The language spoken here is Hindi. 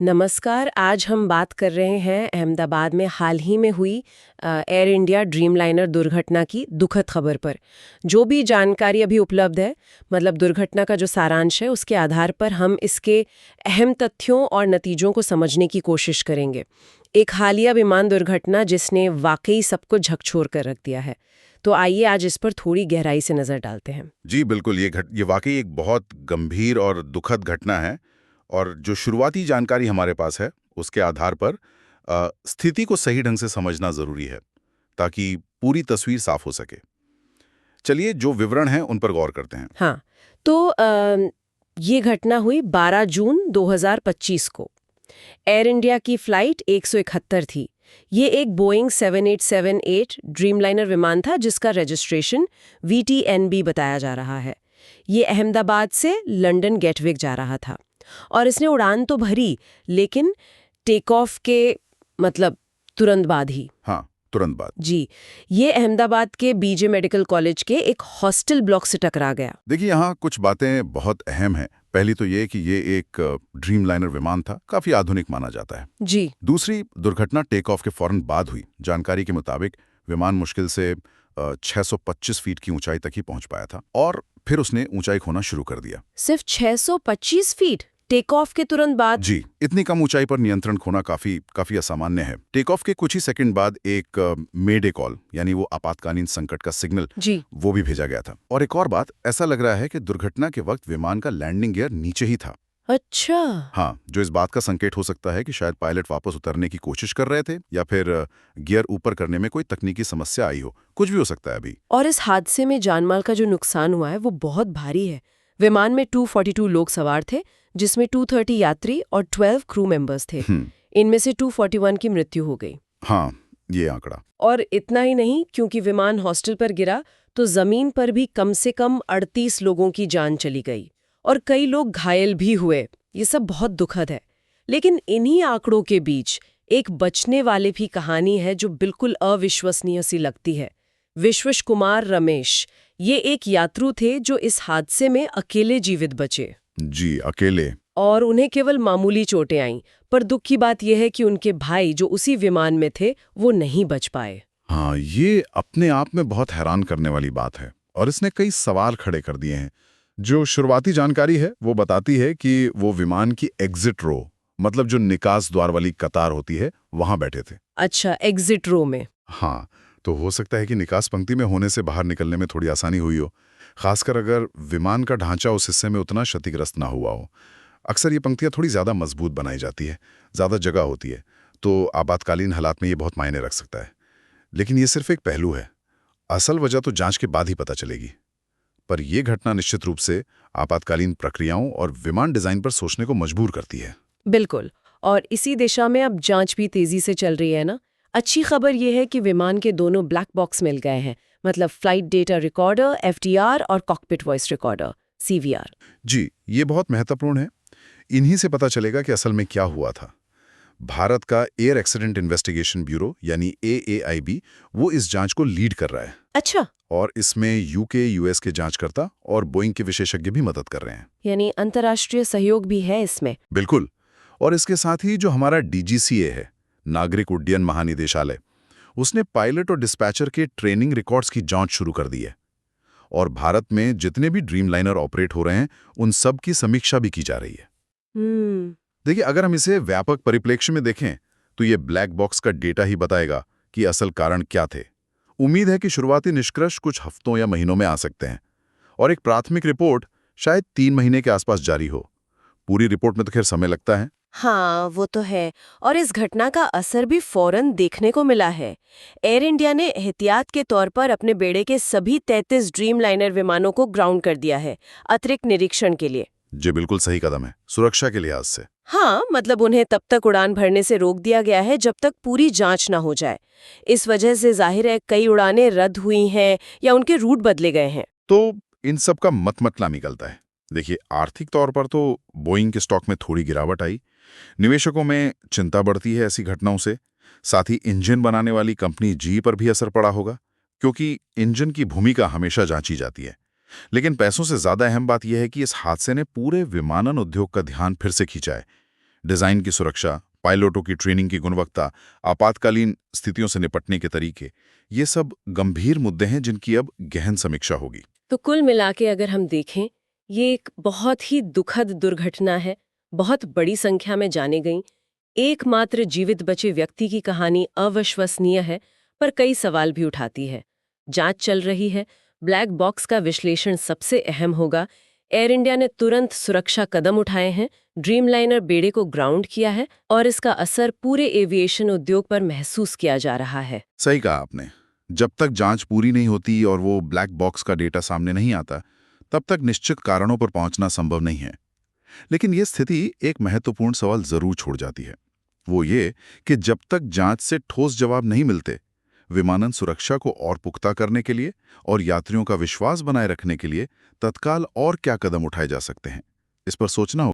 नमस्कार। आज हम बात कर रहे हैं अहमदाबाद में हाल ही में हुई एयर इंडिया ड्रीमलाइनर दुर्घटना की दुखद खबर पर। जो भी जानकारी अभी उपलब्ध है, मतलब दुर्घटना का जो सारांश है, उसके आधार पर हम इसके अहम तथ्यों और नतीजों को समझने की कोशिश करेंगे। एक हालिया विमान दुर्घटना जिसने वाकई सबको झकझोर कर रख दिया है। तो आइए आज इस पर थोड़ी गहराई से नजर डालते हैं। जी बिल्कुल, ये वाकई एक बहुत गंभीर और दुखद घटना है। और जो शुरुआती जानकारी हमारे पास है उसके आधार पर स्थिति को सही ढंग से समझना जरूरी है ताकि पूरी तस्वीर साफ हो सके। चलिए जो विवरण हैं उन पर गौर करते हैं। हाँ, तो ये घटना हुई 12 जून 2025 को। एयर इंडिया की फ्लाइट 171 थी। ये एक बोइंग 7878 ड्रीमलाइनर विमान था जिसका रजिस्ट्रेशन VTNB बताया जा रहा है। ये अहमदाबाद से लंदन गेटविक जा रहा था और इसने उड़ान तो भरी, लेकिन टेक ऑफ के मतलब तुरंत बाद ही। हाँ, तुरंत बाद। जी, ये अहमदाबाद के BJ मेडिकल कॉलेज के एक हॉस्टल ब्लॉक से टकरा गया। देखिए यहाँ कुछ बातें बहुत अहम हैं। पहली तो ये कि ये एक ड्रीमलाइनर विमान था, काफी आधुनिक माना जाता है। जी। दूसरी, दुर्घटना टेक ऑफ के फौरन बाद हुई। जानकारी के मुताबिक विमान मुश्किल से 625 फीट की ऊंचाई तक ही पहुंच पाया था और फिर उसने ऊंचाई खोना शुरू कर दिया। सिर्फ 625 फीट टेक ऑफ के तुरंत बाद? जी, इतनी कम ऊंचाई पर नियंत्रण खोना काफी असामान्य है। टेक ऑफ के कुछ ही सेकंड बाद एक मेडे कॉल, यानी वो आपातकालीन संकट का सिग्नल, जी। वो भी भेजा गया था। और एक और बात, ऐसा लग रहा है कि दुर्घटना के वक्त विमान का लैंडिंग गियर नीचे ही था। अच्छा। हाँ, जो इस बात का संकेत हो सकता है कि शायद पायलट वापस उतरने की कोशिश कर रहे थे या फिर गियर ऊपर करने में कोई तकनीकी समस्या आई हो। कुछ भी हो सकता है अभी। और इस हादसे में जानमाल का जो नुकसान हुआ है वो बहुत भारी है। विमान में 242 लोग सवार थे, जिसमें 230 यात्री और 12 क्रू मेंबर्स थे। इनमें से 241 की मृत्यु हो गई। हाँ, ये आंकड़ा। और इतना ही नहीं, क्योंकि विमान हॉस्टल पर गिरा तो जमीन पर भी कम से कम 38 लोगों की जान चली गई और कई लोग घायल भी हुए। ये सब बहुत दुखद है। लेकिन इन्हीं आंकड़ों के बीच एक बचने वाले भी कहानी है जो बिल्कुल अविश्वसनीय सी लगती है। विश्वश कुमार रमेश, ये एक यात्रु थे जो इस हादसे में अकेले जीवित बचे। जी, अकेले। और उन्हें केवल मामूली चोटें आईं, पर दुख की बात यह है कि उनके भाई जो उसी विमान में थे वो नहीं बच पाए। हाँ, ये अपने आप में बहुत हैरान करने वाली बात है और इसने कई सवाल खड़े कर दिए हैं। जो शुरुआती जानकारी है वो बताती है कि वो विमान की एग्जिट रो, मतलब जो निकास द्वार वाली कतार होती है, वहां बैठे थे। अच्छा, एग्जिट रो में? हाँ, तो हो सकता है कि निकास पंक्ति में होने से बाहर निकलने में थोड़ी आसानी हुई हो, खासकर अगर विमान का ढांचा उस हिस्से में उतना क्षतिग्रस्त ना हुआ हो। अक्सर ये पंक्तियां थोड़ी ज्यादा मजबूत बनाई जाती है, ज्यादा जगह होती है, तो आपातकालीन हालात में ये बहुत मायने रख सकता है। लेकिन ये सिर्फ एक पहलू है। असल वजह तो जांच के बाद ही पता चलेगी। पर यह घटना निश्चित रूप से आपातकालीन प्रक्रियाओं और विमान डिजाइन पर सोचने को मजबूर करती है। बिल्कुल। और इसी दिशा में अब जांच भी तेजी से चल रही है ना। अच्छी खबर यह है कि विमान के दोनों ब्लैक बॉक्स मिल गए हैं, मतलब फ्लाइट डेटा रिकॉर्डर FDR और कॉकपिट वॉइस रिकॉर्डर CVR। जी, ये बहुत महत्वपूर्ण है। इन्हीं से पता चलेगा कि असल में क्या हुआ था। भारत का एयर एक्सीडेंट इन्वेस्टिगेशन ब्यूरो यानी AAIB वो इस जांच को लीड कर रहा है। अच्छा। और इसमें UK, US के जांचकर्ता और बोइंग के विशेषज्ञ भी मदद कर रहे हैं। यानी अंतर्राष्ट्रीय सहयोग भी है इसमें। बिल्कुल। और इसके साथ ही जो हमारा DGCA है, नागरिक उड्डयन महानिदेशालय, उसने पायलट और डिस्पैचर के ट्रेनिंग रिकॉर्ड्स की जांच शुरू कर दी है। और भारत में जितने भी ड्रीमलाइनर ऑपरेट हो रहे हैं उन सब की समीक्षा भी की जा रही है। देखिए, अगर हम इसे व्यापक परिप्रेक्ष्य में देखें तो ये ब्लैक बॉक्स का डेटा ही बताएगा कि असल कारण क्या थे। उम्मीद है कि शुरुआती निष्कर्ष कुछ हफ्तों या महीनों में आ सकते हैं और एक प्राथमिक रिपोर्ट शायद 3 महीने के आसपास जारी हो। पूरी रिपोर्ट में तो खैर समय लगता है। हाँ, वो तो है। और इस घटना का असर भी फौरन देखने को मिला है। एयर इंडिया ने एहतियात के तौर पर अपने बेड़े के सभी 33 ड्रीमलाइनर विमानों को ग्राउंड कर दिया है, अतिरिक्त निरीक्षण के लिए। जी, बिल्कुल सही कदम है, सुरक्षा के लिहाज से। हाँ, मतलब उन्हें तब तक उड़ान भरने से रोक दिया गया है जब तक पूरी जांच ना हो जाए। इस वजह से जाहिर है कई उड़ानें रद्द हुई हैं या उनके रूट बदले गए हैं। तो इन सब का मतला निकलता है। देखिए, आर्थिक तौर पर तो बोइंग के स्टॉक में थोड़ी गिरावट आई। निवेशकों में चिंता बढ़ती है ऐसी घटनाओं से। साथ ही इंजन बनाने वाली कंपनी GE पर भी असर पड़ा होगा, क्योंकि इंजन की भूमिका हमेशा जांची जाती है। लेकिन पैसों से ज्यादा अहम बात यह है कि इस हादसे ने पूरे विमानन उद्योग का ध्यान फिर से खींचा है। डिजाइन की सुरक्षा, पायलटों की ट्रेनिंग की गुणवत्ता, आपातकालीन स्थितियों से निपटने के तरीके, ये सब गंभीर मुद्दे हैं जिनकी अब गहन समीक्षा होगी। तो कुल मिला के अगर हम देखें, ये एक बहुत ही दुखद दुर्घटना है, बहुत बड़ी संख्या में जाने गई, एकमात्र जीवित बचे व्यक्ति की कहानी अविश्वसनीय है, पर कई सवाल भी उठाती है। जांच चल रही है, ब्लैक बॉक्स का विश्लेषण सबसे अहम होगा। एयर इंडिया ने तुरंत सुरक्षा कदम उठाए हैं, ड्रीमलाइनर बेड़े को ग्राउंड किया है और इसका असर पूरे एविएशन उद्योग पर महसूस किया जा रहा है। सही कहा आपने। जब तक जांच पूरी नहीं होती और वो ब्लैक बॉक्स का डेटा सामने नहीं आता, तब तक निश्चित कारणों पर पहुंचना संभव नहीं है। लेकिन ये स्थिति एक महत्वपूर्ण सवाल जरूर छोड़ जाती है। वो ये कि जब तक जांच से ठोस जवाब नहीं मिलते, विमानन सुरक्षा को और पुख्ता करने के लिए और यात्रियों का विश्वास बनाए रखने के लिए तत्काल और क्या कदम उठाए जा सकते हैं, इस पर सोचना होगा।